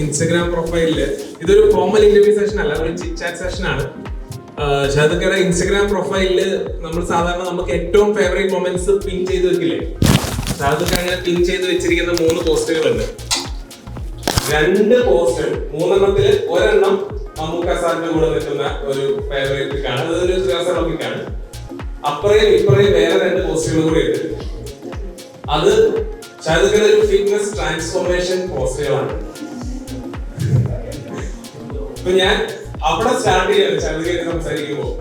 Instagram പ്രൊഫൈലില് ഇതൊരു formal interview session അല്ല, ഒരു ചിറ്റ് ചാറ്റ് സെഷൻ ആണ്. ഷാദുക്കയുടെ ഇൻസ്റ്റഗ്രാം പ്രൊഫൈലില് നമ്മൾ സാധാരണ നമുക്ക് ഏറ്റവും ഫേവറേറ്റ് മൊമെന്റ്സ് പിൻ ചെയ്ത് വെക്കില്ലേ? ഷാദുക്ക അങ്ങനെ പിൻ ചെയ്ത് വെച്ചിരിക്കുന്ന 3 പോസ്റ്റുകളുണ്ട്. 2 പോസ്റ്റ്, 3 ഒരെണ്ണം മമ്മൂക്ക സാറിന്റെ കൂടെ നിൽക്കുന്ന ഒരു ഫേവറേറ്റ് ആണ്. അതൊരു രസമാണ്. അപ്പുറയും ഇപ്പുറയും വേറെ 2 പോസ്റ്റുകൾ കൂടി ഉണ്ട്. അത് ഷാദുക്കയുടെ ഒരു ഫിറ്റ്നസ് ട്രാൻസ്ഫോർമേഷൻ പോസ്റ്റുകളാണ്. അപ്പൊ ഞാൻ അവിടെ സ്റ്റാർട്ട് ചെയ്യാൻ ഷാദുക്കയായിട്ട് സംസാരിക്കുമ്പോൾ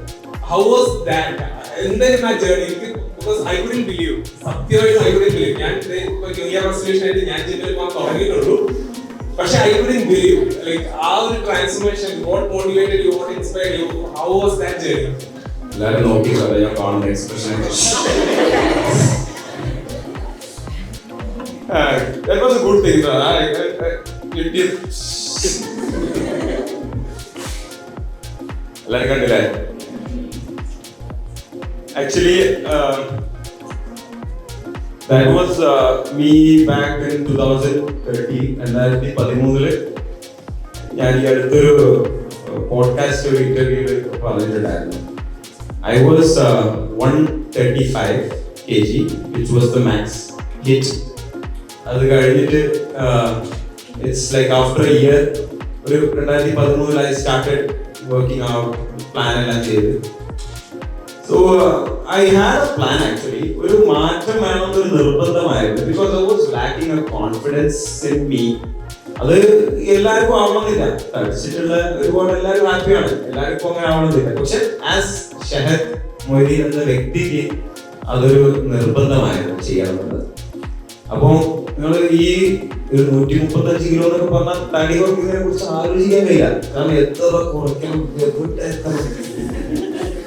ഹൗ വാസ് ദാറ്റ്, എന്തായിരുന്നു ആ journey? Because I couldn't believe, സത്യമായിട്ട് ഐ കുഡന്റ് ബിലീവ്. ഞാൻ ന്യൂ ഇയർ റെസൊല്യൂഷൻ ആയിട്ട് ഞാൻ ജിമ്മിൽ പോകാൻ തുടങ്ങിയിട്ടുള്ളൂ, പക്ഷെ ഐ കുഡന്റ് ബിലീവ് ലൈക്ക് ആ ഒരു transformation. What motivated you, what inspired you, how was that journey? എല്ലാവരും നോക്കി ഞാൻ കാണുന്ന expression. That was a good thing. എല്ലാവരും കണ്ടില്ലേ? Actually, that was me back in 2013. 2013 ഞാൻ ഈ അടുത്തൊരു പോഡ്കാസ്റ്റ് ഒരു ഇന്റർവ്യൂവിൽ പറഞ്ഞിട്ടുണ്ടായിരുന്നു. I was 135 kg, which was the max hit. അത് കഴിഞ്ഞിട്ട് it's like after a year, ഒരു 2013 I started working out, plan എല്ലാം ചെയ്ത്. So I had a plan actually. ഒരു മാറ്റം വേണമെന്നൊരു നിർബന്ധമായിരുന്നു. Because I was lacking a confidence in me. അത് എല്ലാവർക്കും ആവണമെന്നില്ല. പഠിച്ചിട്ടുള്ള ഒരുപാട് എല്ലാവരും ഹാപ്പിയാണ്, എല്ലാവർക്കും അങ്ങനെ ആവണമെന്നില്ല. പക്ഷെ ആസ് ഷഹദ് മൊയ്തീൻ എന്ന വ്യക്തിക്ക് അതൊരു നിർബന്ധമായിരുന്നു ചെയ്യണമെന്നുള്ളത്. അപ്പോ നിങ്ങൾ ഈ ഒരു 135 കിലോ എന്നൊക്കെ പറഞ്ഞാൽ തടി കുറയ്ക്കുന്നതിനെ കുറിച്ച് ആലോചിക്കാൻ കഴിയില്ല. കാരണം എത്ര കുറയ്ക്കണം.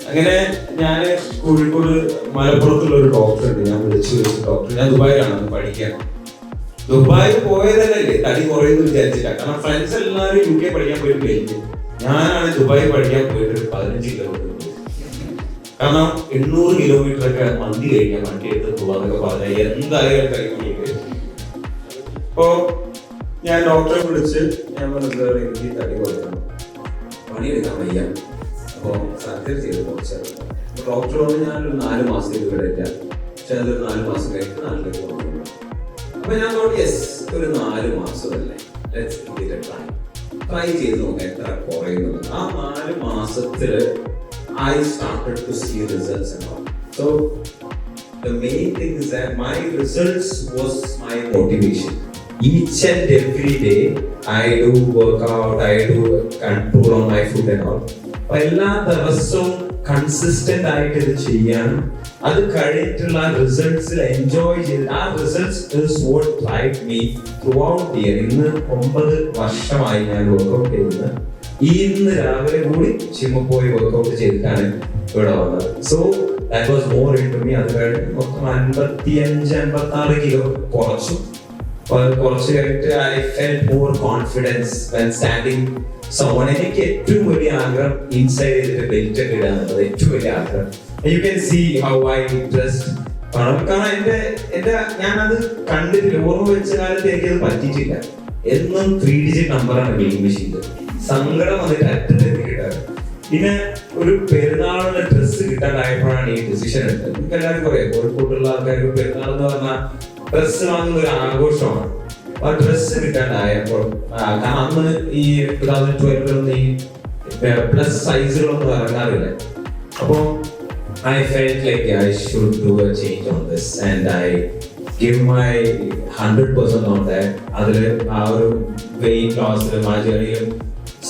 അങ്ങനെ ഞാൻ കോഴിക്കോട് മലപ്പുറത്തുള്ള ഒരു ഡോക്ടർ ഉണ്ട്, ഞാൻ വിളിച്ചു ഡോക്ടർ. ഞാൻ ദുബായിലാണ് പഠിക്കാൻ. ദുബായിൽ പോയതല്ലേ തടി കുറയുന്നു വിചാരിച്ചില്ല. കാരണം ഫ്രണ്ട്സ് എല്ലാവരും UK പഠിക്കാൻ പോയിട്ട് കഴിഞ്ഞു. ഞാനാണ് ദുബായി പഠിക്കാൻ പോയിട്ട് 15 കിലോമീറ്റർ. കാരണം 800 കിലോമീറ്റർ ഒക്കെ മന്തി കഴിക്കാൻ വണ്ടി എടുത്ത് പോവാന്നൊക്കെ പറഞ്ഞാൽ എന്തായാലും കഴിക്കും. അപ്പോ ഞാൻ ഡോക്ടറെ വിളിച്ച് ഞാൻ പറഞ്ഞത് എനിക്ക് തടി കുറയ്ക്കണം, പണിയെടുക്കാൻ വയ്യ, അപ്പോൾ സർജറി ചെയ്ത് കുറച്ചത്. അപ്പോൾ ഡോക്ടർ പറഞ്ഞു ഞാനൊരു 4 മാസത്തേക്ക് ഇവിടെ ഇല്ല, പക്ഷെ അതൊരു 4 മാസം കഴിഞ്ഞിട്ട് നാട്ടിലേക്ക് പോകുന്നു. അപ്പൊ ഞാൻ തോന്നി യെസ്, ഒരു 4 മാസമല്ലേ, ട്രൈ ചെയ്ത് നോക്കാം എത്ര കുറയുന്നത്. ആ 4 മാസത്തില് I started to see results and all. So the main thing is that my results was my motivation. Each and every day I do work out, I do control on my food and all. എല്ലാ ദിവസവും consistent ആയിട്ട് ഇത് ചെയ്യാനും അത് കഴിഞ്ഞിട്ടുള്ള റിസൾട്ട്സിൽ enjoy ചെയ്ത് ആ results is what drive me through out the year. ഇന്ന് 9 വർഷമായി ഞാൻ വർക്ക്ഔട്ട് ചെയ്യുന്നത്. ഇന്ന് രാവിലെ കൂടി ജിമ്മിൽ പോയി വർക്ക്ഔട്ട് ചെയ്തിട്ടാണ് ഇവിടെ വന്നത്. So that was more into me. അത് കഴിഞ്ഞ് മൊത്തം 55-56 കിലോ കുറച്ചു. കുറച്ച് കഴിഞ്ഞിട്ട് I felt more confidence when standing zone. എനിക്ക് ഏറ്റവും വലിയ ആഗ്രഹം ഇൻസൈഡ് ചെയ്തിട്ട് ബെൽറ്റ് ഒക്കെ ഇടാന്നുള്ളത് ഏറ്റവും വലിയ ആഗ്രഹം. You can see how I dressed. കാരണം എന്റെ ഞാനത് കണ്ടിട്ടില്ല, ഓർമ്മ വെച്ച കാലത്ത് എനിക്കത് പറ്റിയിട്ടില്ല. എന്നും 3 ഡിജിറ്റ് നമ്പറാണ് വെയിങ് മെഷീനിൽ. സങ്കടം വന്നിട്ട് അറ്റത്തേക്ക് കിട്ടാറ്. പിന്നെ ഒരു പെരുന്നാളിന്റെ ഡ്രസ്സ് കിട്ടാണ്ടായപ്പോഴാണ് ഈ ഡിസിഷൻ എടുത്തത്. നിങ്ങൾക്ക് എല്ലാവരും പറയാം, കോഴിക്കോട്ടുള്ള ആൾക്കാർക്ക് പെരുന്നാൾ എന്ന് പറഞ്ഞാൽ ഡ്രസ്സ് വാങ്ങുന്ന ഒരു ആഘോഷമാണ്. ആ ഡ്രസ്സ് കിട്ടാണ്ടായപ്പോൾ, കാരണം അന്ന് ഈ 2012 ഈ പ്ലസ് സൈസുകളൊന്നും ഇറങ്ങാറില്ല. അപ്പോൾ I felt like I should do a change on this and I give my 100% on that. അതിൽ ആ ഒരു weight loss ആ ജേർണിയിലും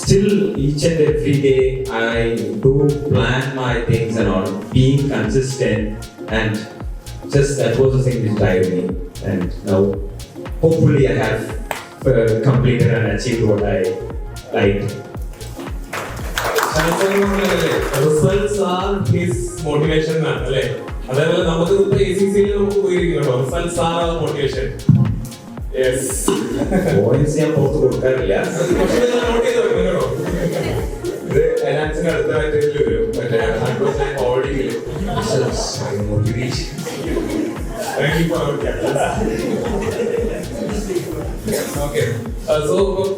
still each and every day I do plan my things and all, being consistent, and just that was the thing which drove me. And now hopefully I have completed and achieved what I liked. Results are his motivation എന്നാണ് അല്ലേ? അതേപോലെ നമുക്ക് ഇപ്പൊ ACC നമുക്ക് പോയിരിക്കണോ, results are our motivation. Points ഞാൻ പുറത്ത് കൊടുക്കാറില്ല. നോട്ട് ചെയ്ത് വെക്കണോ? ഇത് ഫൈനാൻസിന് അടുത്തായിട്ട് വരും, മറ്റേ 100% ഓഡിറ്റില് മോട്ടിവേഷൻ. Okay. So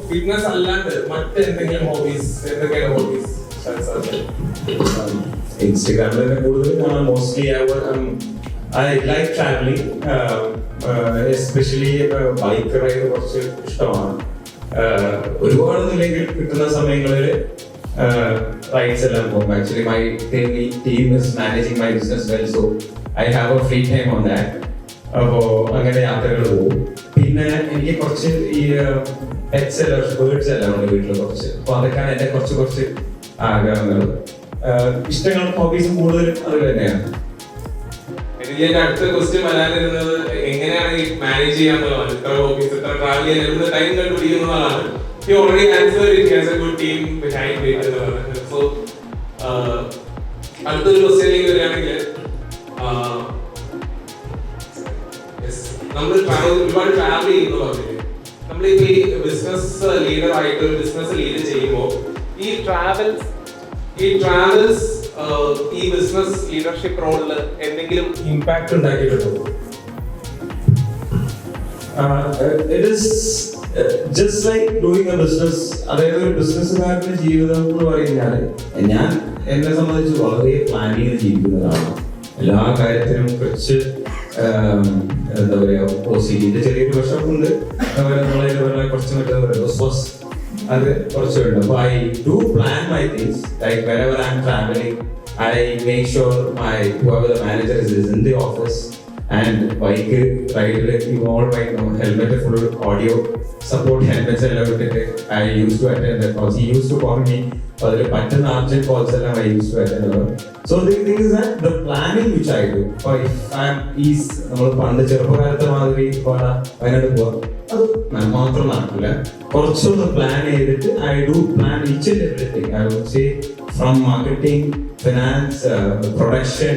ഫിറ്റ്നസ് അല്ലാണ്ട് മറ്റെന്തെങ്കിലും ഹോബീസ് എന്തൊക്കെയാണ് ഹോബീസ്? ഇൻസ്റ്റഗ്രാമിൽ കൂടുതൽ mostly I like traveling, especially bike ride കുറച്ച് ഇഷ്ടമാണ്. ഒരുപാടൊന്നുമില്ലെങ്കിൽ കിട്ടുന്ന സമയങ്ങളിൽ റൈഡ്സ് എല്ലാം പോകും. Actually my team is managing my business well, so I have A free time on that. അപ്പോൾ അങ്ങനെ യാത്രകൾ പോകും. പിന്നെ എനിക്ക് കുറച്ച് ഈ പെറ്റ്സ് എല്ലാം ബേർഡ്സ് എല്ലാം ഉണ്ട് വീട്ടിൽ കുറച്ച്. അപ്പോൾ അതൊക്കെയാണ് എൻ്റെ കുറച്ച് ആഗ്രഹങ്ങൾ, ഇഷ്ടങ്ങളും ഹോബീസും കൂടുതലും അത് തന്നെയാണ്. ഇതിന്റെ അടുത്ത ക്വസ്റ്റ്യൻ വരാനിരുന്നത് എങ്ങനെയാണ് ഈ മാനേജ് ചെയ്യാന്നുള്ളതാണ്. ഇത്ര ഹോബീസ് ഇത്ര ട്രാവൽ ചെയ്യാൻ എവിടെ time കണ്ടുപിടിക്കുന്നതാണ്. You already answered it. He has a good team behind it. So അടുത്തൊരു ക്വസ്റ്റ്യനിലേക്ക് വരികയാണെങ്കിൽ നമ്മൾ ഒരുപാട് ട്രാവൽ ചെയ്യുന്നു പറഞ്ഞില്ലേ. നമ്മളിപ്പോ ഈ ബിസിനസ് ലീഡർ ആയിട്ട് ഒരു ബിസിനസ് ലീഡ് ചെയ്യുമ്പോൾ ഈ ട്രാവൽസ് ഈ ബിസിനസ് ലീഡർഷിപ്പ് റോളിൽ എന്തെങ്കിലും impact ഉണ്ടാക്കിയിട്ടുണ്ടോ? It is just like doing a business. അതായത് ഒരു ബിസിനസ്സുകാരന്റെ ജീവിതം എന്ന് പറയുന്നത് ഞാൻ എന്നെ സംബന്ധിച്ച് വളരെ പ്ലാൻ ചെയ്ത് ജീവിക്കുന്നതാണ്. എല്ലാ കാര്യത്തിനും കുറച്ച് എന്താ പറയുക, പോസിറ്റീവിന്റെ ചെറിയൊരു വശമുണ്ട്, കുറച്ച് മറ്റേ അത് കുറച്ചുണ്ട്. അപ്പോൾ I do plan my things like wherever I'm traveling, I make sure whoever the manager is in the office. And bike ride involved by helmet full audio support helmets എല്ലാം ഇട്ടിട്ട് I used to attend that calls. He used to call me അതിൽ പറ്റുന്ന urgent calls എല്ലാം I used to attend. So the thing is that the planning which I do, if I'm നമ്മൾ പണ്ട് ചെറുപ്പകാലത്തെ മാതിരി വയനാട് പോവാം, അത് മാത്രം നടക്കില്ല. കുറച്ചൊന്ന് പ്ലാൻ ചെയ്തിട്ട് I do plan each and everything. I would say from marketing, finance, production,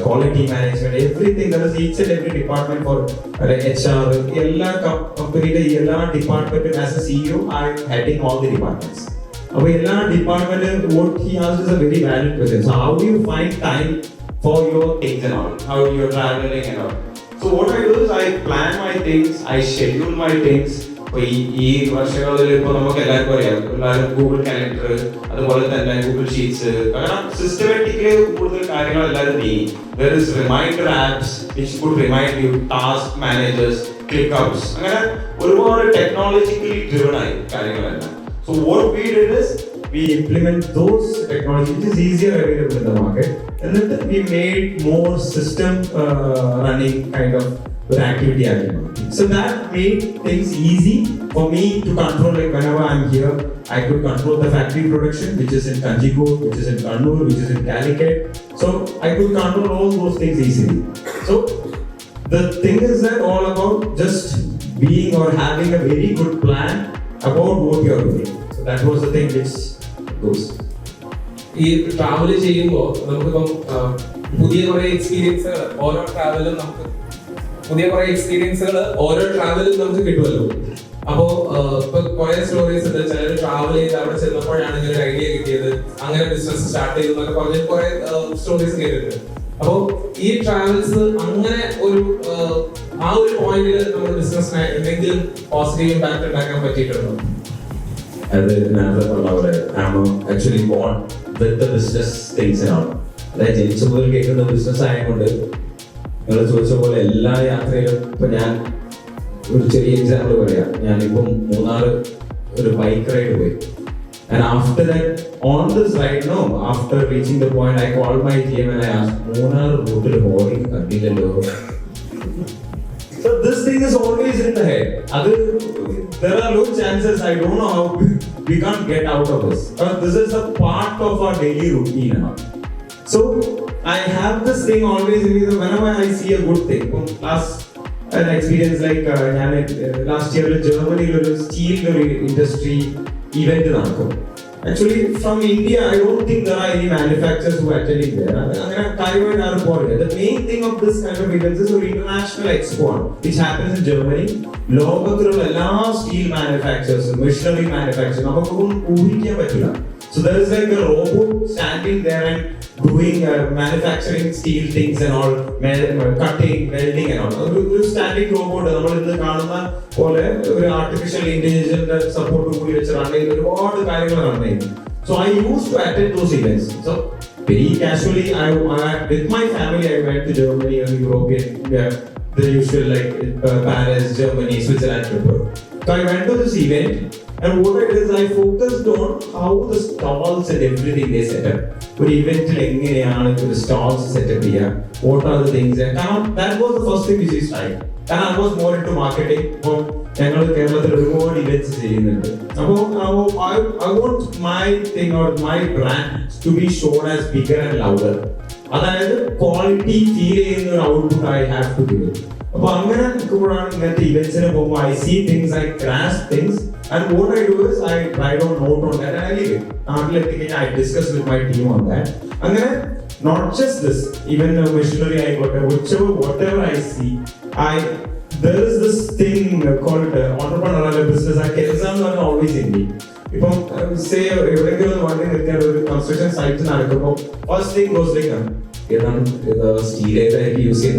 quality management, everything. That is each and every department for HR. എല്ലാ കമ്പനിയുടെ എല്ലാ ഡിപ്പാർട്ട്മെന്റും as a CEO I am heading all the departments. അപ്പോൾ എല്ലാ ഡിപ്പാർട്ട്മെന്റും what he asked is a very valid question. So how do you find time for your things and all? How you are traveling and all? So what I do is I plan my things, I schedule my things. ഈ വർഷങ്ങളിൽ ഇപ്പോൾ നമുക്ക് എല്ലാവർക്കും അറിയാം, എല്ലാവരും Google calendar, അതുപോലെ തന്നെ Google sheets, അങ്ങനെ സിസ്റ്റമാറ്റിക്കലി കൂടുതൽ കാര്യങ്ങൾ എല്ലാവരും നീങ്ങി. There is reminder apps which could remind you, task managers, ClickUps, അങ്ങനെ ഒരുപാട് ടെക്നോളജിക്കലി ഡ്രിവൺ ആയി കാര്യങ്ങളെല്ലാം. So what we did is we implement those technology which is easier available in the market, and then we made more system running kind of activity activity. So that made things easy for me to control. Like whenever I'm here, I could control the factory production, which is in Kanjikot, which is in Kannur, which is in Calicut. So I could control all those things easily. So the thing is that all about just being or having a very good plan about what you are doing. So that was the thing which goes. ഈ travel ചെയ്യുമ്പോൾ നമുക്കിപ്പം പുതിയ കുറെ എക്സ്പീരിയൻസുകൾ ഓരോ ട്രാവലും നമുക്ക് കിട്ടുമല്ലോ. അപ്പോ ഇപ്പൊ കുറെ സ്റ്റോറീസ് ഉണ്ട്. ചിലർ ട്രാവൽ ചെയ്ത് അവിടെ ചെന്നപ്പോഴാണ് ഇങ്ങനെ ഒരു ഐഡിയ കിട്ടിയത്, അങ്ങനെ ബിസിനസ് സ്റ്റാർട്ട് ചെയ്തു എന്നൊക്കെ പറഞ്ഞ കുറെ സ്റ്റോറീസ് കേട്ടിട്ടുണ്ട്. അപ്പോ ഈ ട്രാവൽസ് അങ്ങനെ ഒരു ആ ഒരു പോയിന്റിൽ നമ്മുടെ ബിസിനസ്സിനെ എന്തെങ്കിലും പോസിറ്റീവ് ഇമ്പാക്ട് ഉണ്ടാക്കാൻ പറ്റിയിട്ടുണ്ടോ? അത് നേരത്തെ പറഞ്ഞ പോലെ actually bone with the business things ആണ്. അതായത് ജനിച്ച മുതൽ കേൾക്കുന്ന ബിസിനസ് ആയതുകൊണ്ട് നിങ്ങൾ ചോദിച്ച പോലെ എല്ലാ യാത്രയിലും ഇപ്പൊ ഞാൻ ഒരു ചെറിയ എക്സാമ്പിൾ പറയാം. ഞാനിപ്പം മൂന്നാറ് ഒരു ബൈക്ക് റൈഡ് പോയി. And after that, on this ride, no, after reaching the point, I called my GM and I asked, Moonar hotel holding kandillo. So this thing is always in the head. There are low chances. I don't know how we can't get out of this. But this is a part of our daily routine now. So I have this thing always in me. Whenever I see a good thing, an experience like last year in Germany, there was steel industry event. Actually, from India, I don't think there are any manufacturers who are actually there. The main thing of this kind of events is an international expo, which happens in Germany. Local steel manufacturers, machinery manufacturers, So there is like a robot standing there and doing manufacturing steel things and all, cutting, welding and all. ഒരു standing robot നമ്മൾ ഇന്ന് കാണുന്ന പോലെ ഒരു artificial ഇന്റലിജൻസിന്റെ support കൂടി വെച്ച് run ചെയ്യുന്ന ഒരുപാട് കാര്യങ്ങൾ റൺ ചെയ്യുന്നു. So I used to attend those events. So very casually, with my family, I went to Germany or European, the usual like Paris, Germany, Switzerland trip. So I went to this event. And what I did is I focused on how the stalls and everything they set up. For event എങ്ങനെയാണ് the stalls set up here? What are the things? And that was the first thing which is right. And I was more into marketing. അപ്പോൾ ഞങ്ങൾ കേരളത്തിൽ ഒരുപാട് events ചെയ്യുന്നുണ്ട്. അപ്പോൾ I want my thing or my brand to be shown as bigger and louder. അതായത് quality feel ചെയ്യുന്ന ഒരു output I have to give it. അപ്പോൾ അങ്ങനെ നിൽക്കുമ്പോഴാണ് ഇങ്ങനത്തെ ഇവന്റ്സിന് പോകുമ്പോൾ I see things, I grasp things. And what I do is I write down note on that and I leave it. I discuss with my team on that. And then not just this, even machinery I got, whatever I see, there is this thing called entrepreneurial business. I can always in me. If I say every one day there is a construction site in Arakapo, first thing goes like the steel that you use in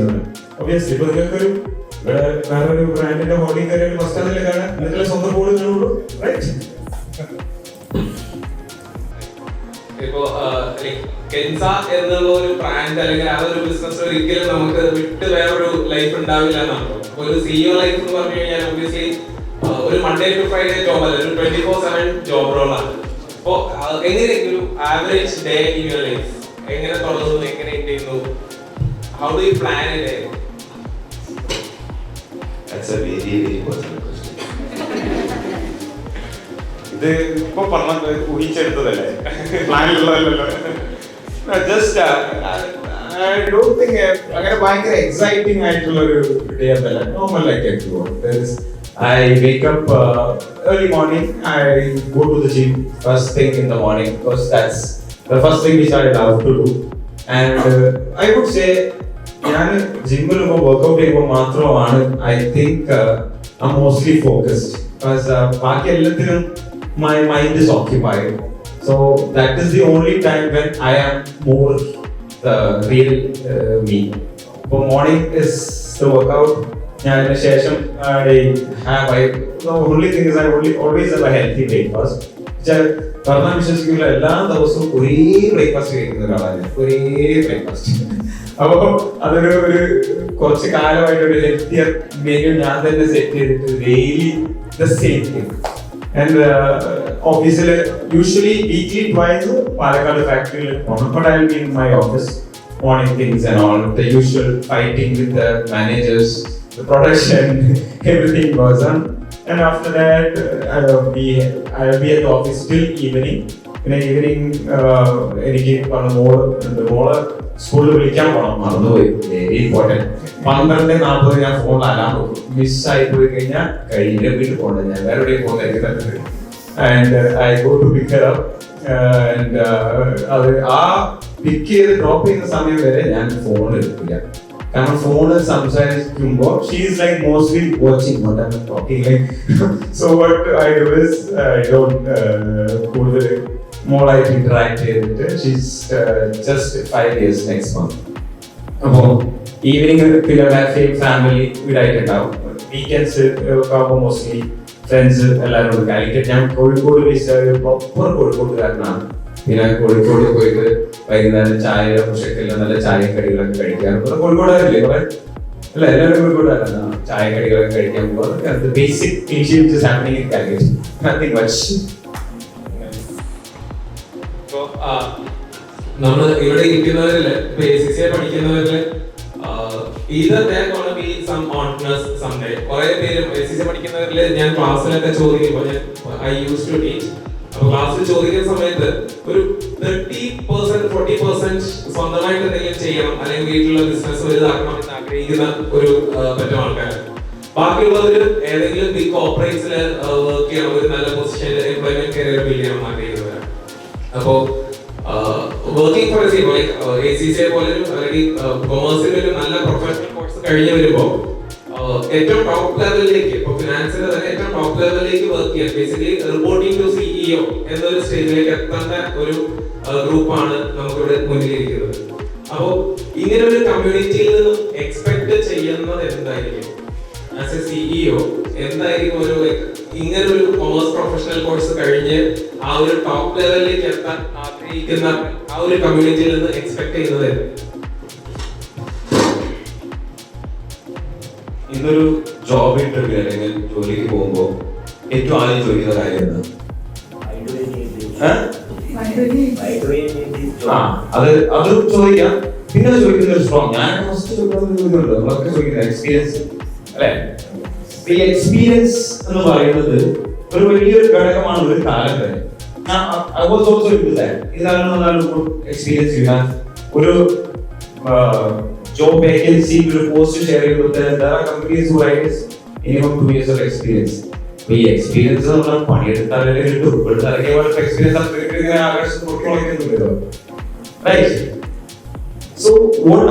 obviously. വേറൊരു ബ്രാൻഡിന്റെ hoarding കയറിയാൽ first അതിലെ കാണാൻ ഇതിലെ സ്വന്തം board കാണുള്ളൂ, right? ഇപ്പോ കെൻസ എന്നുള്ള ഒരു ബ്രാൻഡ് അല്ലെങ്കിൽ ആ ഒരു ബിസിനസ് ഒരിക്കലും നമുക്ക് വിട്ട് വേറൊരു ലൈഫ് ഉണ്ടാവില്ല എന്നാണ്. ഒരു സിഇഒ ലൈഫ് എന്ന് പറഞ്ഞു കഴിഞ്ഞാൽ ഒബ്വിയസ്ലി ഒരു മൺഡേ ടു ഫ്രൈഡേ ജോബ് അല്ല, ഒരു 24/7 ജോബ് റോളാണ്. അപ്പോ എങ്ങനെ ഒരു average day in your life എങ്ങനെ തുടങ്ങുന്നു, എങ്ങനെ എൻഡ് ചെയ്യുന്നു? How do you plan A day? That's a very, very personal question. ഇത് ഇപ്പൊ പറഞ്ഞ ഊഹിച്ചെടുത്തതല്ലേ, പ്ലാനിലുള്ളതല്ലോ. ജസ്റ്റ് ഐ ഡോണ്ട് തിങ്ക് അങ്ങനെ ഭയങ്കര എക്സൈറ്റിംഗ് ആയിട്ടുള്ള ഒരു ഡേ അതല്ല. Normal like I wake up early morning. I go to the gym first thing in the morning because that's the first thing which I love to do. And I would say ഞാൻ ജിമ്മിൽ ഇപ്പോൾ workout ചെയ്യുമ്പോൾ മാത്രമാണ് I think I mostly focused. ബാക്കി എല്ലാത്തിനും my mind is occupied. So that is the only time when I am more real me. ഇപ്പോൾ morning is the workout. ഞാൻ അതിന് ശേഷം only thing is I always have a healthy breakfast. പറഞ്ഞാൽ വിശ്വസിക്കില്ല, എല്ലാ ദിവസവും ഒരേ ബ്രേക്ക്ഫാസ്റ്റ് കഴിക്കുന്ന ഒരാളാണ്, ഒരേ ബ്രേക്ക്ഫാസ്റ്റ്. അപ്പൊ അതൊരു കുറച്ച് കാലമായിട്ട് ഒരു ഹെൽത്തിയർ മെനു ഞാൻ തന്നെ സെറ്റ് ചെയ്തിട്ട് daily the same thing. And ഓഫീസിൽ യൂഷ്വലി വീക്ക്ലി ട്വൈസ് പാലക്കാട് ഫാക്ടറിയിൽ പോകണം. But I will be in my office morning things and all the usual fighting with the managers, the production, everything goes on. And after that I'll be at the office till evening. In the evening എനിക്ക് മോള് സ്കൂളിൽ വിളിക്കാൻ പോകണം, മറന്നുപോയി, very important. 12:40 ഞാൻ ഫോണിൽ alarm നോക്കും. മിസ്സായി പോയി കഴിഞ്ഞാൽ കഴിഞ്ഞ വീട്ടിൽ പോകണം, ഞാൻ വേറെ എവിടെയും പോകുന്നത്. And I go to pick her up. And അത് ആ പിക്ക് ചെയ്ത് ഡ്രോപ്പ് ചെയ്യുന്ന സമയം വരെ ഞാൻ ഫോൺ എടുക്കില്ല. കാരണം ഫോണ് സംസാരിക്കുമ്പോൾ she is like mostly watching what I am talking like. So what I do is I don't കൂടുതൽ മോളായിട്ട് ഇന്ററാക്ട് ചെയ്തിട്ട്. She's just 5 years next month. അപ്പോൾ ഈവനിങ് പിന്നെ ഫാമിലി വീടായിട്ടുണ്ടാവും. വീക്കെൻഡ്സ് ആകുമ്പോൾ മോസ്റ്റ്ലി ഫ്രണ്ട്സ് എല്ലാവരും കൂടി. കാലിക്കറ്റ് ഞാൻ കോഴിക്കോട് പ്രോപ്പർ കോഴിക്കോട്ടുകാരനാണ്. പിന്നെ കോഴിക്കോട് പോയിട്ട് വൈകുന്നേരം ചായ പക്ഷേക്കില്ല, നല്ല ചായയും കടികളൊക്കെ കഴിക്കാറുണ്ട്. കോഴിക്കോടുകാരില്ലേ കുറെ? അല്ല, എല്ലാവരും കോഴിക്കോടുകാരാണ്. ചായ കടികളൊക്കെ കഴിക്കാൻ പോകുക. Basic cliché happening in Calicut, nothing much. നമ്മൾ ഇവിടെ ഇരിക്കുന്നവരില് ACCA പഠിക്കുന്നവരില് either there gonna be some entrepreneurs someday. കുറെ പേര് ACCA പഠിക്കുന്നവരില് ഞാൻ ക്ലാസ്സിലൊക്കെ ചോദിക്കുമ്പോൾ I used to teach. അപ്പോൾ ക്ലാസ്സിൽ ചോദിക്കുന്ന സമയത്ത് ഒരു 30% 40% സ്വന്തമായിട്ട് എന്തെങ്കിലും ചെയ്യണം അല്ലെങ്കിൽ വീട്ടിലുള്ള ബിസിനസ് വലുതാക്കണം എന്ന് ആഗ്രഹിക്കുന്ന ഒരു പറ്റം ആൾക്കാരാണ്. ബാക്കിയുള്ളവർ ഏതെങ്കിലും ബിഗ് കോർപ്പറേറ്റ്സിൽ വർക്ക് ചെയ്യണം, ഒരു നല്ല പൊസിഷനിൽ എംപ്ലോയ്മെന്റ് കരിയർ ബിൽഡ് ചെയ്യണം എന്ന് ആഗ്രഹിക്കുന്നവരാണ്. അപ്പോൾ വർക്കിംഗ് ഫോർ ACCA പോലെ അല്ലെങ്കിൽ കൊമേഴ്സിൽ ഒരു നല്ല പ്രൊഫഷണൽ കോഴ്സ് കഴിഞ്ഞ് വരുമ്പോൾ ഏറ്റവും ടോപ്പ് ലെവലിലേക്ക്, ഇപ്പൊ ഫിനാൻസിന്റെ തന്നെ ഏറ്റവും ടോപ്പ് ലെവലിലേക്ക് വർക്ക് ചെയ്യാൻ, ബേസിക്കലി റിപ്പോർട്ടിംഗ് ടു സിഇഒ എന്നൊരു സ്റ്റേജിലേക്ക് എത്തേണ്ട ഒരു ഗ്രൂപ്പാണ് നമുക്കിവിടെ മുന്നിലിരിക്കുന്നത്. അപ്പോ ഇങ്ങനെ ഒരു കമ്മ്യൂണിറ്റിയിൽ നിന്നും എക്സ്പെക്ട് ചെയ്യുന്നത് എന്തായിരിക്കും? ആസ് എ സിഇഒ എന്തായിരിക്കും ഒരു ഇങ്ങനെ ഒരു കൊമേഴ്സ് പ്രൊഫഷണൽ കോഴ്സ് കഴിഞ്ഞ് ആ ഒരു ടോപ്പ് ലെവലിലേക്ക് എത്താൻ ആഗ്രഹിക്കുന്ന ആ ഒരു കമ്മ്യൂണിറ്റിയിൽ നിന്ന് എക്സ്പെക്ട് ചെയ്യുന്നത്? ഇന്നൊരു ജോബ് ഇന്റർവ്യൂ അല്ലെങ്കിൽ ജോലിക്ക് പോകുമ്പോൾ ഏറ്റവും ആദ്യം ചോദിക്കുന്ന കാര്യം എന്താ? അത് ചോദിക്കാം. പിന്നെ ചോദിക്കുന്ന ഒരു സ്ട്രോങ്, ഞാൻ നമ്മളൊക്കെ ചോദിക്കുന്ന എക്സ്പീരിയൻസ് അല്ലെ? ഈ എക്സ്പീരിയൻസ് എന്ന് പറയുന്നത് ഒരു വലിയൊരു ഘടകമാണ് ഒരു കാലം വരെ. ഇതാണ് എക്സ്പീരിയൻസ്. ഒരു ജോബ് വേക്കൻസി ഒരു പോസ്റ്റ് ഷെയർ ചെയ്തിട്ട് companies minimum 2 years of experience. ഈ എക്സ്പീരിയൻസ് നമ്മൾ പണിയെടുത്താലേ കിട്ടും. ഇപ്പോഴത്തെ experience right? So what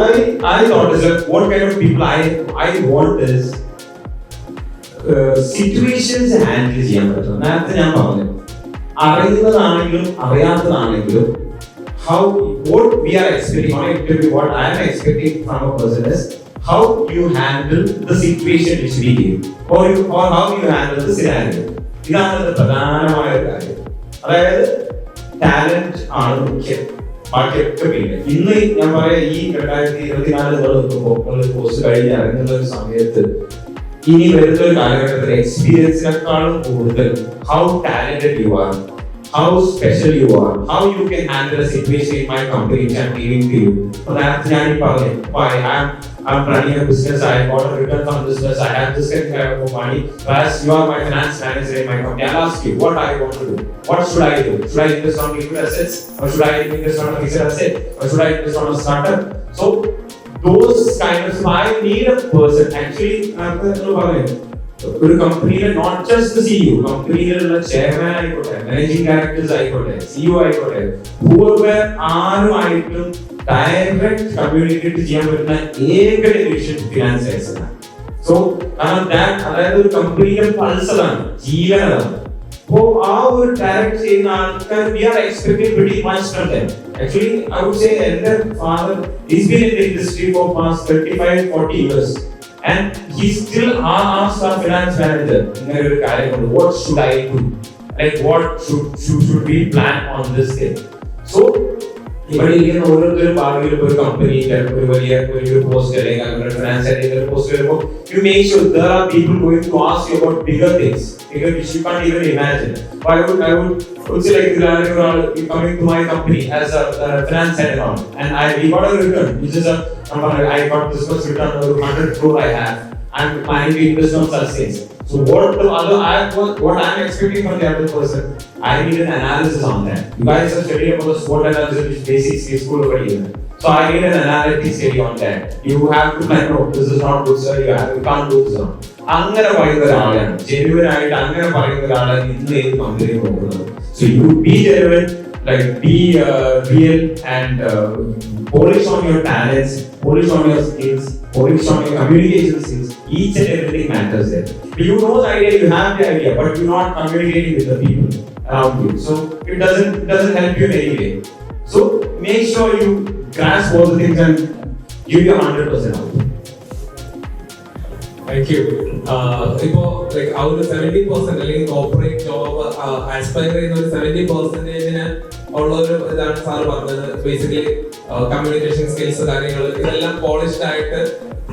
I thought is that what kind of people I want is situations handle ചെയ്യാൻ പറ്റും. നേരത്തെ ഞാൻ പറഞ്ഞു, അറിയുന്നതാണെങ്കിലും അറിയാത്തതാണെങ്കിലും what we are expecting on an interview, what I am expecting from a person is how you handle the situation which we give, or how you handle the scenario. ഇതാണ് പ്രധാനമായ ഒരു കാര്യം. അതായത് ടാലന്റ് ആണ് മുഖ്യം, ബാക്കിയൊക്കെ പിന്നെ. ഇന്ന് ഞാൻ പറയാം, ഈ 2024 പോസ്റ്റ് കഴിഞ്ഞ് ഇറങ്ങുന്ന ഒരു സമയത്ത് ഇനി വരുന്ന ഒരു കാലഘട്ടത്തിൽ എക്സ്പീരിയൻസിനെക്കാളും കൂടുതൽ how talented you are, how special you are, how you can handle a situation in my company which I'm giving to you. So that's why I'm running a business. I got a return from this business. I have this kind of money. Whereas you are my finance manager in my company, I'll ask you what I want to do. What should I do? Should I invest on liquid assets, or should I invest on a fixed asset, or should I invest on a startup? So those kind of, I need a person actually. ഒരു കമ്പനിയിലെ not just CEO, കമ്പനിയിലുള്ള chairman ആയിക്കോട്ടെ, managing directors ആയിക്കോട്ടെ, CEO ആയിക്കോട്ടെ, ആരുമായിട്ടും direct communicate ചെയ്യാൻ പറ്റുന്ന ഏക division finance സയൻസിലാണ്. So അതായത് ഒരു കമ്പനിയുടെ പൾസറാണ്, ജീവനാണ്. അപ്പോ ആ ഒരു ഡയറക്റ്റ് ചെയ്യുന്ന ആൾക്കാർ we are expecting very much from them. Actually I would say എന്റെ father is been in the industry for past 35-40 years. And he still asks our finance manager, what should I do? Like what should we plan on this thing? So, ഇവിടെ ഇരിക്കുന്ന ഓരോരുത്തരും ഭാവിയിൽ ഒരു company ഒരു വലിയ post അല്ലെങ്കിൽ finance ഒരു post വരുമ്പോൾ you make sure there are people going to ask you about bigger things, bigger which you can't even imagine. So I would say like coming to my company as a finance head account, and we got a return which is I got this much return over 100 crore I have. I'm planning to invest on such things. So what I'm expecting from the other person, I need an analysis on that. You guys are studying about the SWOT analysis, which basic school over here. So I need an analytic study on that. You have to plan, no, this is not good, sir. You can't do this. അങ്ങനെ പറയുന്ന ഒരാളാണ്, genuine ആയിട്ട് അങ്ങനെ പറയുന്ന ഒരാളാണ് ഇന്ന് ഏത് കമ്പനിയിൽ പോകുന്നത്. So you be genuine, like be real and polish on your talents, polish on your skills, polish on your communication skills. Each and everything matters there. You know the idea, you have the idea, but you're not communicating with the people around you. So it doesn't help you in any way. So make sure you grasp all the things and give your 100% out. Thank you. ഇപ്പോ like ആ ഒരു 70% അല്ലെങ്കിൽ corporate job aspire ചെയ്യുന്ന ഒരു 70% ഉള്ള ഒരു ഇതാണ് sir പറഞ്ഞത്. ബേസിക്കലി കമ്മ്യൂണിക്കേഷൻ സ്കിൽസ്, കാര്യങ്ങൾ ഇതെല്ലാം പോളിഷ്ഡ് ആയിട്ട്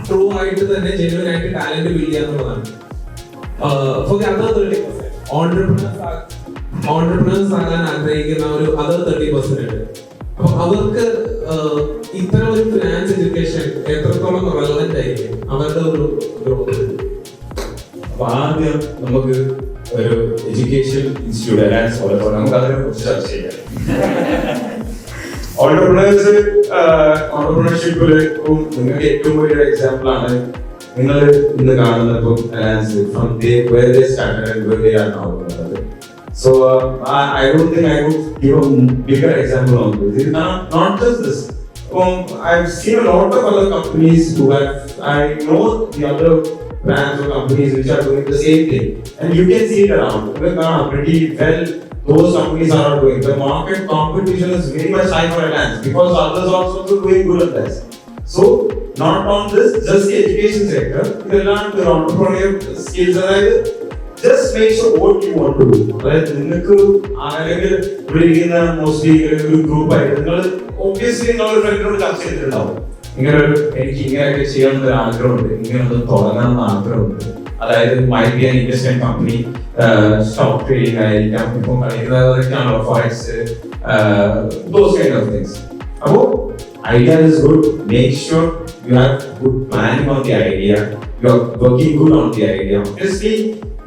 ട്രൂ ആയിട്ട് തന്നെ ജെന്യുവൻ ആയിട്ട് ടാലന്റ് ബിൽഡ് ചെയ്യാന്നുള്ളതാണ്. ഫോർ ദി അതർ 30% ഓൺട്രപ്രണേഴ്സ് ആകാൻ ആഗ്രഹിക്കുന്ന ഒരു അതർ 30% ഉണ്ട്. അപ്പൊ അവർക്ക് ഇത്തരം ഒരു ഫിനാൻസ് എഡ്യൂക്കേഷൻ എത്രത്തോളം റെലവന്റ് ആയിരിക്കും അവരുടെ ഒരു ഗ്രോത്ത്? അപ്പൊ ആദ്യം നമുക്ക് ഒരു എഡ്യൂക്കേഷൻ ഇൻസ്റ്റിറ്റ്യൂട്ട് അലയൻസ് പോലെ നമുക്ക് അതിനെ കുറിച്ച് ചർച്ച ചെയ്യാം. ഓൺട്രപ്രണർഷിപ്പില് നിങ്ങൾക്ക് ഏറ്റവും വലിയൊരു എക്സാമ്പിൾ ആണ് നിങ്ങൾ ഇന്ന് കാണുന്ന ഇപ്പം alliance from where they started and where they are now. So I don't think I would give a bigger example on this. It's not just this. I've seen a lot of other companies who have, I know the other brands or companies which are doing the same thing, and you can see it around. Pretty well, those companies are not doing. The market competition is very much high for Reliance because others are also doing good at this. So, not on this, just the education sector, you learn the entrepreneurial skills. Just make sure what you want to do. Right? Mostly group obviously എനിക്ക് ഇങ്ങനെയൊക്കെ ചെയ്യണമെന്നൊരു ആഗ്രഹമുണ്ട്, ഇങ്ങനെയൊന്ന് തുടങ്ങണമെന്ന് ആഗ്രഹമുണ്ട്. അതായത് might be an investment company, stock trading ആയിരിക്കാം, ഇപ്പം കളിക്കുന്നതൊക്കെയാണല്ലോ forex, those kind of things. അപ്പോൾ idea is good. Make sure you have good planning on the idea, you are working good on the idea. Obviously